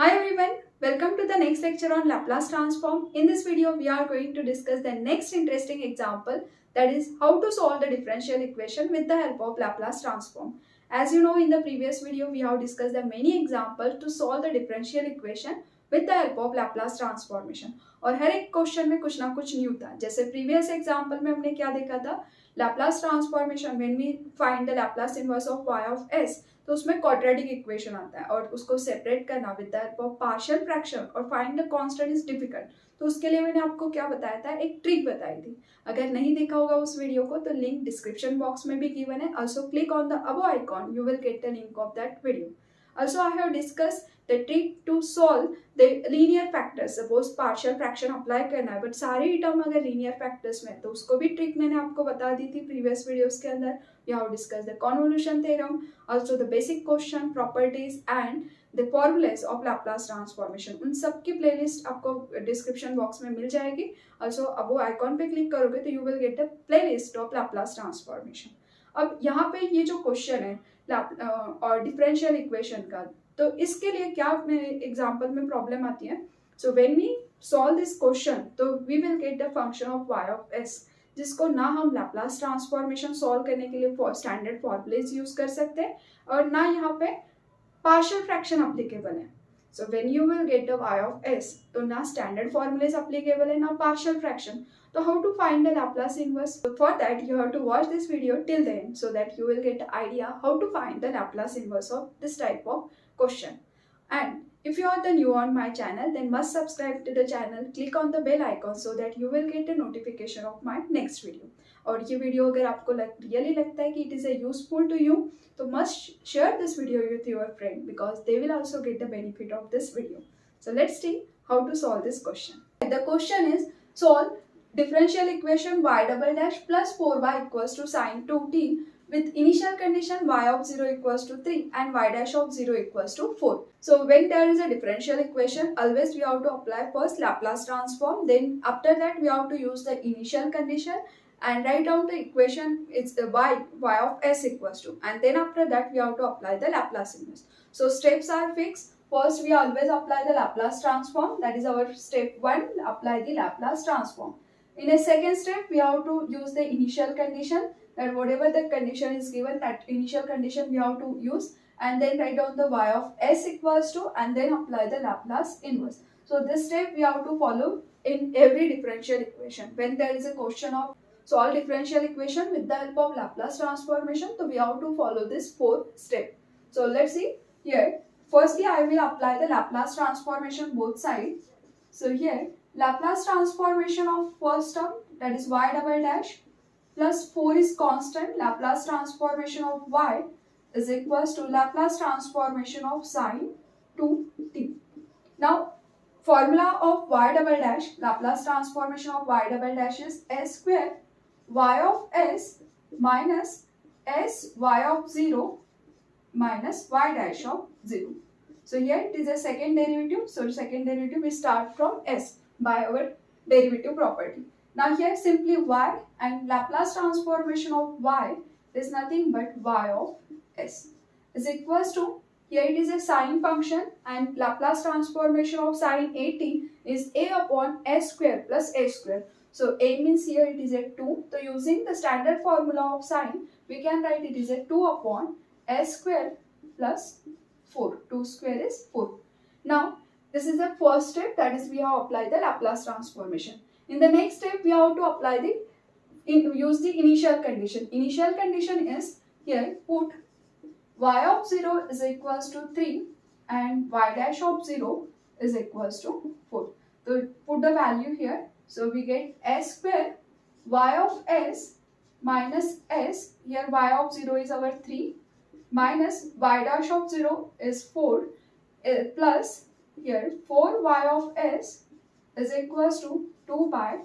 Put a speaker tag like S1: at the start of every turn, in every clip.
S1: Hi everyone, welcome to the next lecture on Laplace transform. In this video, we are going to discuss the next interesting example, that is how to solve the differential equation with the help of Laplace transform. As you know, in the previous video, we have discussed the many examples to solve the differential equation with the help of Laplace transformation. और हर एक question में कुछ ना कुछ new था. जैसे previous example में हमने क्या देखा था, Laplace transformation when we find the Laplace inverse of y of s, तो उसमें क्वाड्रेटिक इक्वेशन आता है और उसको सेपरेट करना with the help of partial fraction और find the constant is difficult. तो उसके लिए मैंने आपको क्या बताया था, एक ट्रिक बताई थी. अगर नहीं देखा होगा उस वीडियो को तो लिंक डिस्क्रिप्शन बॉक्स में भी गिवन है. Also click on the above icon, you will get the link of that video. Also, I have discussed the trick to solve the linear factors. Suppose partial fraction apply करना है, but सारे ही term अगर linear factors में, तो उसको भी trick मैंने आपको बता दी थी previous videos के अंदर. We have discussed the convolution theorem, also the basic question, properties and the formulas of Laplace transformation. उन सब की playlist आपको description box में मिल जाएगी. Also, अब icon पे click करोगे तो you will get the playlist of Laplace transformation. अब यहाँ पे ये जो क्वेश्चन है और डिफरेंशियल इक्वेशन का, तो इसके लिए क्या एग्जांपल में प्रॉब्लम आती है. So when we solve this question तो we will get the function of y of s, जिसको ना हम लैप्लास ट्रांसफॉर्मेशन सॉल्व करने के लिए स्टैंडर्ड फॉर्मूलेज यूज कर सकते हैं और ना यहाँ पे पार्शियल फ्रैक्शन अप्लीकेबल है. So when you will get the y of s, तो ना standard formulas applicable है ना partial fraction. So how to find the Laplace inverse? So for that you have to watch this video till the end so that you will get the idea how to find the Laplace inverse of this type of question. And if you are the new on my channel, then must subscribe to the channel, click on the bell icon so that you will get a notification of my next video. और ये video अगर आपको really लगता है कि it is a useful to you, तो must share this video with your friend because they will also get the benefit of this video. So let's see how to solve this question. The question is solve differential equation y double dash plus 4y equals to sine 2t with initial condition y of 0 equals to 3 and y dash of 0 equals to 4. So when there is a differential equation, always we have to apply first Laplace transform, then after that we have to use the initial condition and write down the equation. It's the y of s equals to, and then after that we have to apply the Laplace inverse. So steps are fixed. First we always apply the Laplace transform, that is our step 1, apply the Laplace transform. In a second step we have to use the initial condition, that whatever the condition is given, that initial condition we have to use, and then write down the y of s equals to, and then apply the Laplace inverse. So this step we have to follow in every differential equation. When there is a question of solve differential equation with the help of Laplace transformation, so we have to follow this 4 step. So let's see here. Firstly, I will apply the Laplace transformation both sides. So here, Laplace transformation of first term, that is y double dash plus 4 is constant. Laplace transformation of y is equals to Laplace transformation of sine 2t. Now, formula of y double dash, Laplace transformation of y double dash is s square y of s minus s y of 0 minus y dash of 0. So here it is a second derivative. So second derivative we start from s by our derivative property. Now here simply y, and Laplace transformation of y is nothing but y of s is equals to, here it is a sine function and Laplace transformation of sine 80 is a upon s square plus a square. So a means here it is a 2. So using the standard formula of sine, we can write it is a 2 upon s square plus 4. 2 square is 4. Now this is the first step, that is we have applied the Laplace transformation. In the next step we have to apply the use the initial condition. Initial condition is here put y of 0 is equals to 3 and y dash of 0 is equals to 4. So put the value here. So we get s square y of s minus s, here y of 0 is our 3 minus y dash of 0 is 4 plus here 4 y of s is equals to 2 by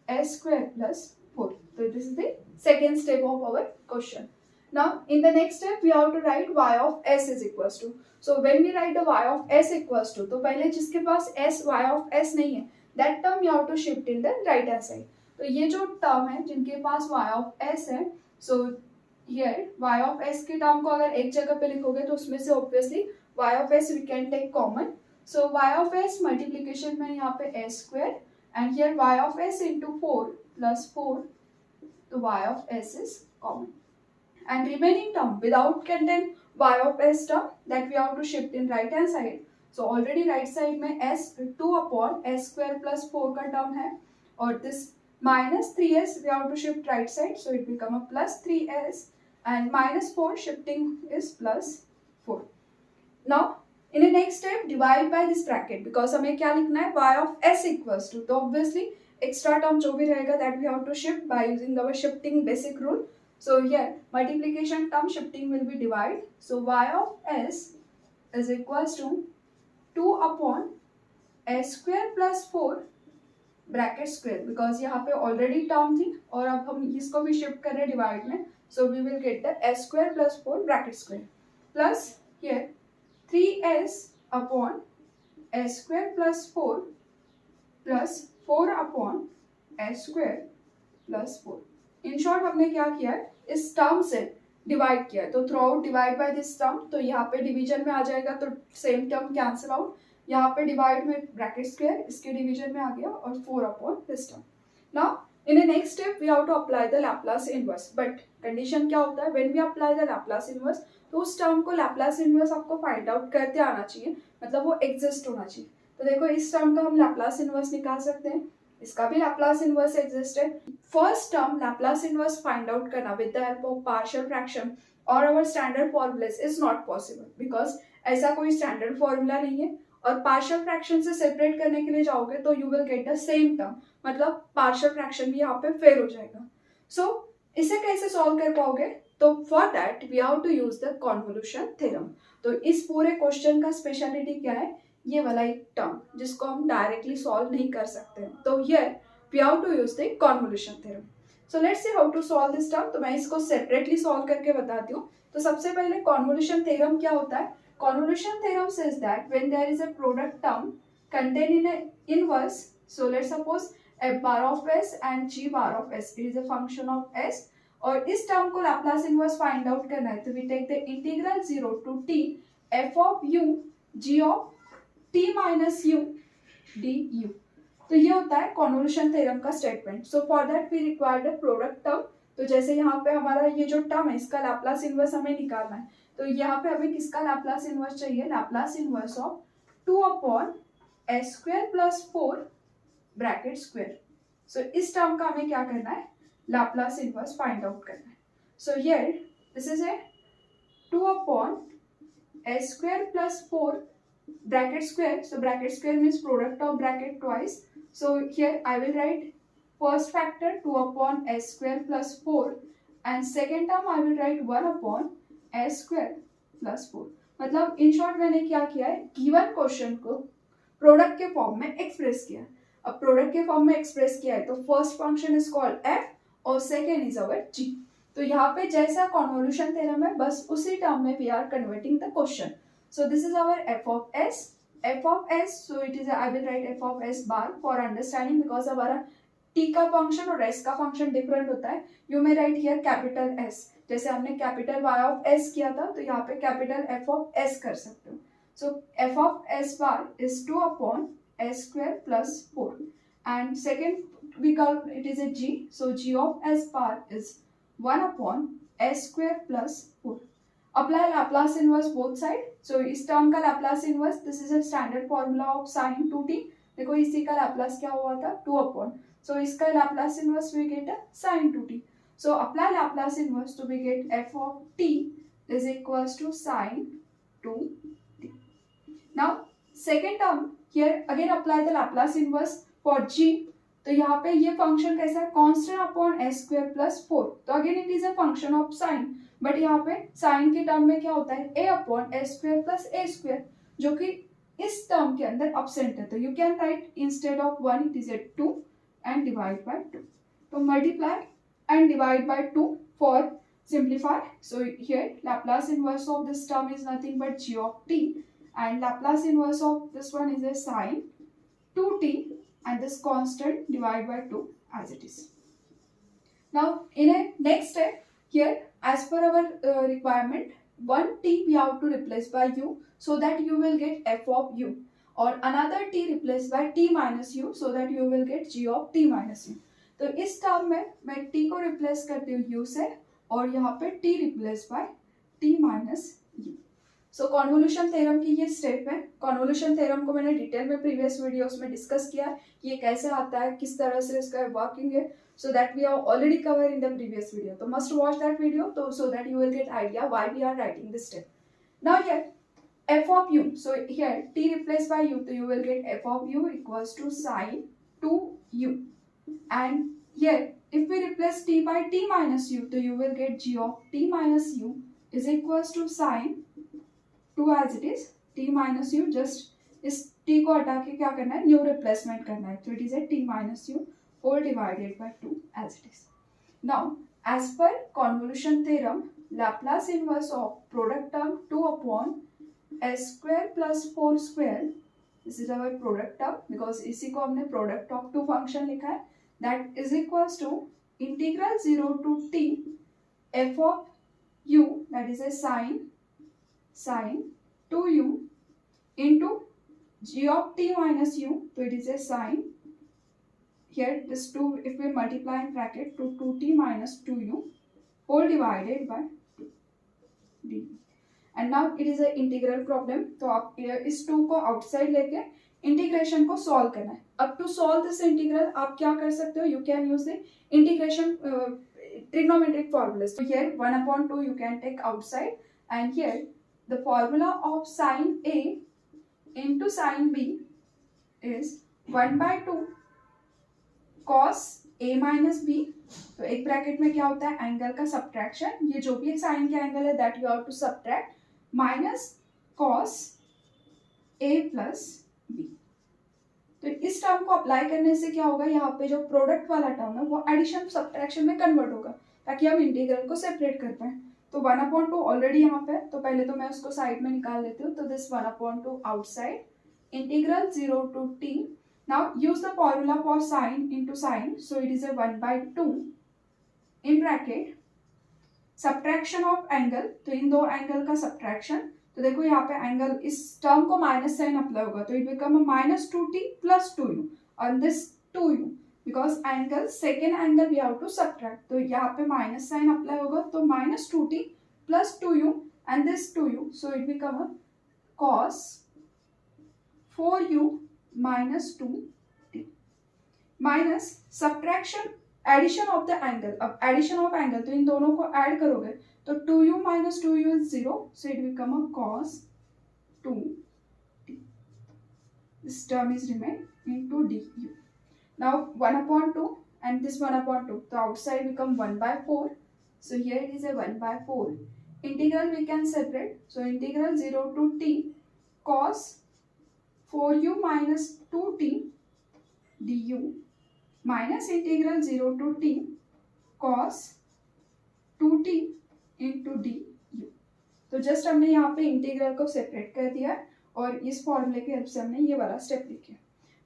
S1: s square plus 4. So this is the second step of our question. Now in the next step we have to write y of s is equals to. So when we write the y of s equals to, तो पहले जिसके पास s y of s नहीं है, that term you have to shift in the right hand side. तो ये जो term है जिनके पास y of s है, so here y of s की term को अगर एक जगह पे लिखोगे तो उसमें से obviously y of s we can take common. So y of s multiplication में यहाँ पे s square and here y of s into 4 plus 4, तो y of s is common. And remaining term without contain y of s term that we have to shift in right hand side. So already right side में s 2 upon s square plus 4 का term है और this minus 3s we have to shift right side, so it become a plus 3s and minus 4 shifting is plus 4. Now in the next step divide by this bracket because हमें क्या लिखना है y of s equals to, तो obviously extra term जो भी रहेगा that we have to shift by using our shifting basic rule. So here multiplication term shifting will be divided. So y of s is equals to 2 upon s square plus 4 bracket square because यहाँ पे already term थी और अब हम इसको भी shift कर रहे हैं डिवाइड में, so we will get the s square plus 4 bracket square plus here 3s upon s square plus 4 plus 4 upon s square plus 4. In short हमने क्या किया है, इस टर्म से डिवाइड किया है, तो through out divide by this term, तो यहाँ पे डिवीजन में आ जाएगा तो सेम टर्म कैंसिल आउट, यहाँ पे डिवाइड में ब्रैकेट स्क्वायर इसके डिवीजन में आ गया और 4 upon this term. Now in the next step we have to apply the Laplace inverse, but condition क्या होता है, when we apply the Laplace inverse तो उस टर्म को लैप्लास इनवर्स आपको फाइंड आउट करते आना चाहिए, मतलब वो एग्जिस्ट होना चाहिए. तो देखो इस टर्म का हम लैप्लास इनवर्स निकाल सकते हैं, इसका भी लैप्लास इनवर्स एग्जिस्ट है. First term Laplace inverse find out करना with the help of partial fraction और our standard formulas is not possible because ऐसा कोई स्टैंडर्ड फॉर्मूला नहीं है और पार्शियल फ्रैक्शन से सेपरेट करने के लिए जाओगे तो you will get the same term, मतलब पार्शियल फ्रैक्शन भी यहाँ पे फेल हो जाएगा. सो इसे कैसे सॉल्व कर पाओगे, तो for that we have to use the convolution theorem. तो इस पूरे क्वेश्चन का स्पेशलिटी क्या है, ये वाला एक टर्म जिसको हम डायरेक्टली सॉल्व नहीं कर सकते हैं, तो here we have to use the convolution theorem. So let's see how to solve this term. तो मैं इसको सेपरेटली सॉल्व करके बताती हूँ. तो सबसे पहले कॉन्वोल्यूशन थ्योरम क्या होता है, convolution theorem says that when there is a product term contained in an inverse, so let's suppose f bar of s and g bar of s, it is a function of s, और इस term को Laplace inverse find out करना है तो we take the integral 0 to t f of u g of t minus u du. तो ये होता है कॉन्वोल्यूशन थ्योरम का statement. So for that we required a product term. तो जैसे यहाँ पे हमारा ये जो टर्म है इसका लाप्लास इनवर्स हमें निकालना है, तो यहाँ पे हमें किसका लैप्लास इनवर्स चाहिए, Laplace inverse of 2 upon s square plus 4 bracket square. So इस टर्म का हमें क्या करना है, लैप्लास इनवर्स फाइंड आउट करना है. So here this is a 2 upon s square plus 4 bracket square. So bracket square means product of bracket twice. So here I will right first factor 2 upon s square plus 4 and second term I will right 1 upon s square plus 4. मतलब in short मैंने क्या किया है, given question को product के form में express किया. अब प्रोडक्ट के फॉर्म में एक्सप्रेस किया है तो first function is called f और सेकेंड इज अवर g. तो यहाँ पे जैसा कॉन्वोल्यूशन थ्योरम है बस उसी टर्म में we are converting the question. So this is our f of s. So it is I will write f of s bar for understanding because हमारा t का फंक्शन और s का function different होता है. You may write here capital S, जैसे हमने capital y of s किया था तो यहाँ पे कैपिटल f ऑफ s कर सकते हो. So f of s bar is 2 upon s square plus 4 and second we call it is a g. So g of s bar is 1 upon s square plus 4. Apply Laplace inverse both side. So इस टर्म का Laplace inverse, this is a standard formula of sine 2t. देखो इसी का Laplace क्या हुआ था, 2 upon. So इसका Laplace inverse we get a sine 2t. So apply Laplace inverse to we get f of t is equals to sine 2t. Now second term here again apply the Laplace inverse for g. तो यहाँ पे ये function कैसा है, constant upon s square plus 4. तो again it is a function of sine, but यहाँ पे sign के टर्म में क्या होता है a upon s square plus a square, जो कि इस टर्म के अंदर absent है. तो you can right instead of 1 it is A 2 and divide by 2. तो multiply and divide by 2 for simplify. So here Laplace inverse of this term is nothing but g of t and Laplace inverse of this one is a sine 2t and this constant divide by 2 as it is. Now in a next step here as per our requirement 1t we have to replace by u so that you will get f of u. or another t replaced by t minus u so that you will get g of t minus u. तो इस term में मैं t को replace करती हूँ u से और यहाँ पे t replace by t minus u. So convolution theorem की ये स्टेप है. कॉन्वोल्यूशन थ्योरम को मैंने डिटेल में प्रीवियस वीडियोस में डिस्कस किया है, ये कैसे आता है, किस तरह से इसका वर्किंग है. So that we have already covered in the previous video. So must watch that video so that you will get idea why we are writing this step. Now here f of u. So here t replaced by u, so you will get f of u equals to sine 2u. And here if we replace t by t minus u, so you will get g of t minus u is equals to sine 2 as it is t minus u. Just इस t को हटा के क्या करना है, new replacement करना है. So it is a t minus u whole divided by 2 as it is. Now, as per convolution theorem, Laplace inverse of product term 2 upon s square plus 4 square, this is our product term because इसी को हमने product of two function लिखा है, that is equals to integral 0 to t f of u, that is a sine 2u into g of t minus u, so it is a sine. Here this 2 if we multiply in bracket to 2t minus 2u whole divided by 2 d. And now it is a integral problem. तो आप इस 2 को outside लेके integration को solve करना है. अब to solve this integral आप क्या कर सकते हो, you can use the integration trigonometric formulas. So here 1/2 you can take outside, and here the formula of sine A into sine B is 1/2 cos a minus b. तो एक bracket में क्या होता है, एंगल का सब्ट्रैक्शन, ये जो भी एक साइन का एंगल है that you have to subtract, minus cos a plus b. तो इस टर्म को अप्लाई करने से क्या होगा, यहाँ पे जो प्रोडक्ट वाला टर्म है वो एडिशन सब्ट्रैक्शन में कन्वर्ट होगा ताकि हम इंटीग्रल को सेपरेट कर पाए. तो 1/2 ऑलरेडी यहाँ पे, तो पहले तो मैं उसको साइड में निकाल लेती हूँ. तो this 1/2 outside, integral 0 to t. Now use the formula for sine into sine, so it is a 1/2 in bracket subtraction of angle. तो इन दो एंगल का सब्ट्रैक्शन, तो देखो यहाँ पे एंगल, इस टर्म को माइनस साइन अप्लाई होगा तो it become minus 2t plus 2u और this 2u because angle second angle we have to subtract. तो यहाँ पे माइनस साइन अप्लाई होगा तो minus 2t plus 2u and this 2u, so it become cos 4u minus 2t minus subtraction addition of the angle. अब addition of angle तो इन दोनों को add करोगे तो 2u minus 2u is 0, so it become a cos 2t. This term is remain into du. Now 1/2 and this 1/2, the outside become 1/4, so here it is a 1/4. Integral we can separate, so integral 0 to t cos 4u minus 2t du minus integral 0 to t cos 2t into du. तो just हमने यहाँ पे integral को separate कर दिया है और इस फॉर्मूले की हेल्प से हमने ये वाला स्टेप लिखा.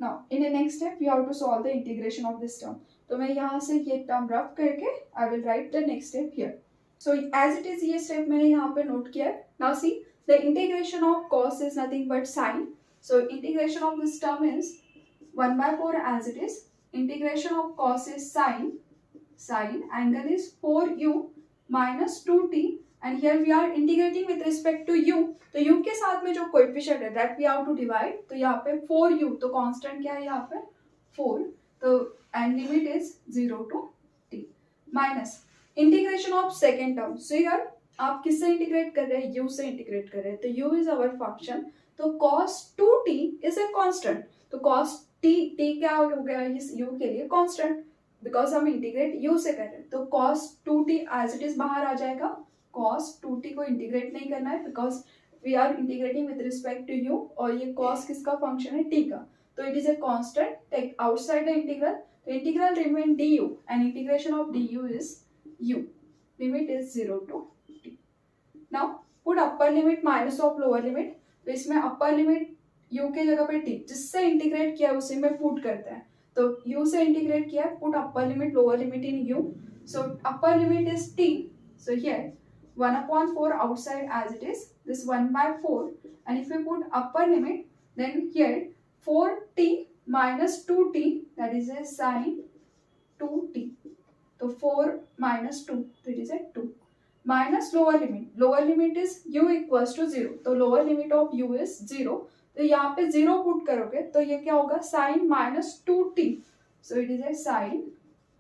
S1: Now in the next step you have to solve the integration of this term. तो मैं यहाँ से ये टर्म रफ करके I will write the next step here. So as it is ये स्टेप मैंने यहाँ पे नोट किया है. Now see the integration of cos is nothing but sine. So integration of this term is 1/4 as it is. Integration of cos is sine, angle is 4u minus 2t, and here we are integrating with respect to u. तो u के साथ में जो coefficient है that we have to divide. तो यहाँ पे 4u, तो कांस्टेंट क्या है यहाँ पे 4, तो and limit is 0 to t minus integration of second term. So here आप किससे इंटीग्रेट कर रहे हैं, u से इंटीग्रेट कर रहे हैं. तो u is our function, तो cos 2t is a constant. तो cos t क्या हो गया इस u के लिए कांस्टेंट, बिकॉज हम इंटीग्रेट u से कर रहे हैं. तो cos 2t as it is बाहर आ जाएगा. cos 2t को इंटीग्रेट नहीं करना है because we are integrating with respect to u और ये cos किसका फंक्शन है, t का. तो it is a constant, take outside the integral. तो integral remain du and integration of du is u. Limit is 0 to t. Now put upper limit minus of lower limit. तो इसमें upper limit u के जगह पे t, जिससे integrate किया उसी में पुट करते हैं. तो u से इंटीग्रेट किया, put upper limit lower limit in u. So upper limit is t. So here 1/4 outside as it is, this 1/4, and if we put upper limit then here 4t minus 2t, that is a sin 2t. तो 4 minus 2, तो it is a 2 minus lower limit is u equals to 0, तो lower limit of u is 0, तो यहाँ पे 0 put करोगे तो ये क्या होगा sin minus 2t, so it is a sin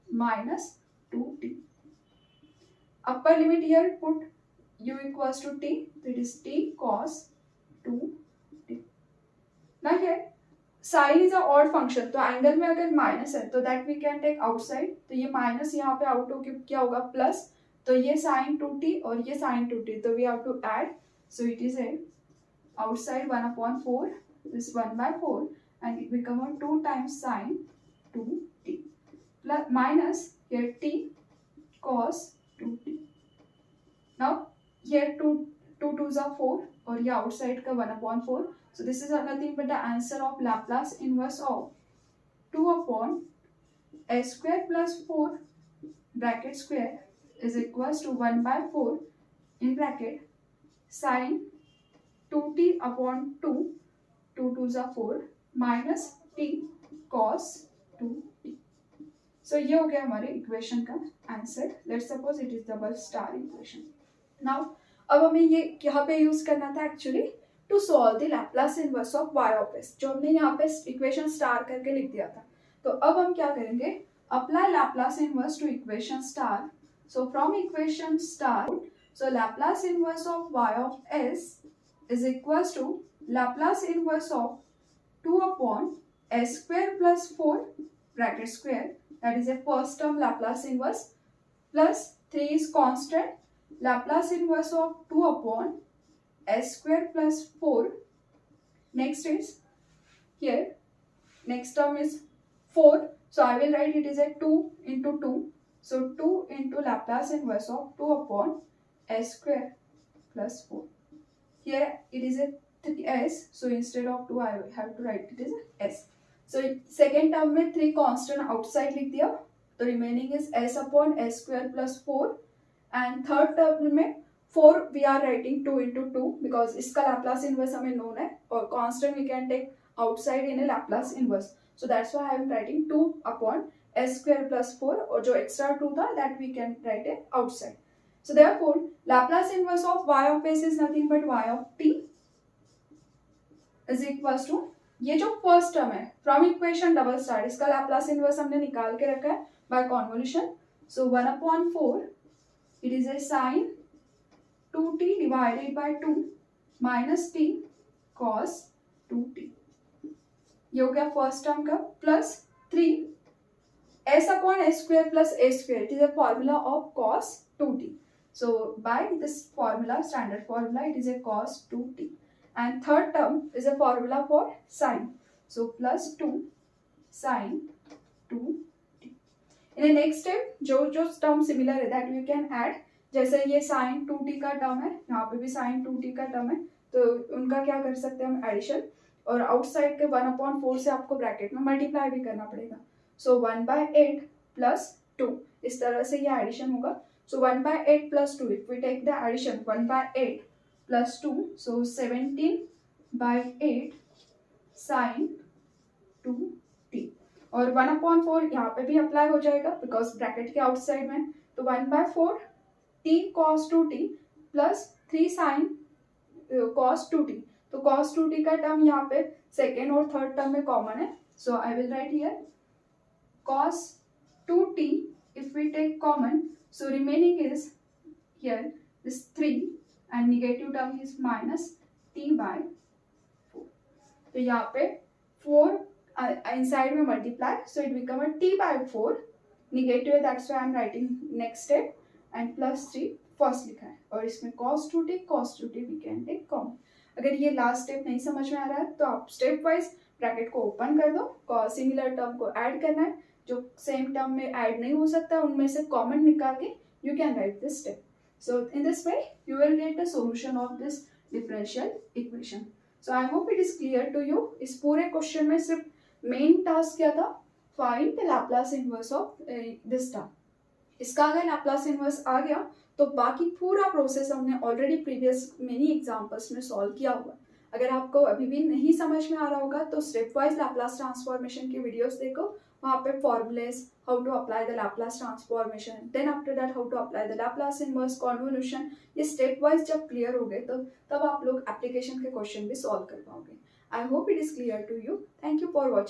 S1: minus 2t. upper limit here put u equals to t, so it is t cos 2t. now here sin is a odd function, तो angle में अगर minus है तो that we can take outside, तो ये minus यहाँ पे out होके क्या होगा प्लस, तो ये sin 2t और ये sin 2t, तो we have to add, so it is a outside 1/4, this 1/4 and it become a 2 times sin 2t plus minus here t cos 2t. now here 2 2s are 4 और ये outside का 1/4, so this is nothing but the answer of Laplace inverse of 2 upon s square plus 4 bracket square is equals to 1/4 in bracket sin 2t upon 2, 2 2s are 4 minus t cos 2t. so ये हो गया हमारे equation का answer. Let's suppose it is double star equation. Now अब हमें ये यहाँ पे यूज करना था actually to solve the Laplace inverse of y of s, जो हमने यहाँ पे इक्वेशन स्टार करके लिख दिया था. तो अब हम क्या करेंगे, apply Laplace inverse two equation star. So from equation star, so Laplace inverse of y of s is equals to Laplace inverse of 2 upon s square plus 4 bracket square, that is a first term Laplace inverse, plus 3 is constant, Laplace inverse of 2 upon s square plus 4. next is here, next term is 4, so I will write it is a 2 into 2, so 2 into Laplace inverse of 2 upon s square plus 4. here it is a 3s, so instead of 2 I have to write it as a s. so second term में 3 constant outside लिख दिया, तो remaining is s upon s square plus 4, and third term में 4 we are writing 2 into 2 because इसका Laplace inverse हमें known है, और constant we can take outside in a Laplace inverse, so that's why I am writing 2 upon s square plus 4, और जो extra 2 था that we can write it outside. So therefore, Laplace inverse of y of s is nothing but y of t is equals to, ये जो first term है from equation double star, इसका Laplace inverse हमने निकाल के रखा है by convolution. So 1/4 it is a sin 2t divided by 2 minus t cos 2t. ये हो गया फर्स्ट टर्म का, plus 3 s upon s square plus a square, it is a formula of cos 2t. So by this formula, standard formula, it is a cos 2t, and third term is a formula for sin, so plus 2 sin 2t. in the next step जो term similar है that we can add, जैसे ये sin 2t का term है, यहाँ पे भी sin 2t का टर्म है, तो उनका क्या कर सकते हैं हम एडिशन, और आउटसाइड के 1/4 से आपको ब्रैकेट में मल्टीप्लाई भी करना पड़ेगा. सो 1/8 प्लस 2, इस तरह से ये एडिशन होगा. So 1/8 plus 2, if we take the addition 1/8 plus 2, so 17/8 sin 2t, और 1/4 यहाँ पे भी अप्लाई हो जाएगा बिकॉज ब्रैकेट के आउटसाइड में, तो 1/4 t cos 2t plus 3 sin cos 2t, तो cos 2t का टर्म यहाँ पे सेकेंड और थर्ड टर्म में कॉमन है, so I will write here cos 2t if we take common, so remaining is here this 3 and negative term is minus t by 4. तो यहाँ पे 4 inside में multiply, so it become a t by 4, negative, that's why I am writing next step, and plus 3 first लिखा है, और इसमें cos 2t we can take common. अगर ये लास्ट स्टेप नहीं समझ में आ रहा है तो आप स्टेप वाइज ब्रैकेट को ओपन कर दो, सिमिलर टर्म को ऐड करना है, जो सेम टर्म में ऐड नहीं हो सकता उनमें से कॉमन निकाल के you can write this step. So in this way you will get the solution of this differential equation. So I hope it is clear to you. इस पूरे क्वेश्चन में सिर्फ मेन टास्क क्या था, find the Laplace inverse of this term. इसका अगर Laplace inverse आ गया तो बाकी पूरा प्रोसेस हमने ऑलरेडी प्रीवियस मेनी एग्जांपल्स में सॉल्व किया हुआ. अगर आपको अभी भी नहीं समझ में आ रहा होगा तो स्टेप वाइज लैपलास ट्रांसफॉर्मेशन की वीडियोस देखो, वहाँ पे formulas, how to apply the Laplace transformation, then after that how to apply the Laplace inverse convolution, ये स्टेप वाइज जब क्लियर हो गए तो तब आप लोग एप्लीकेशन के क्वेश्चन भी सॉल्व कर पाओगे। I hope it is clear to you. Thank you for watching.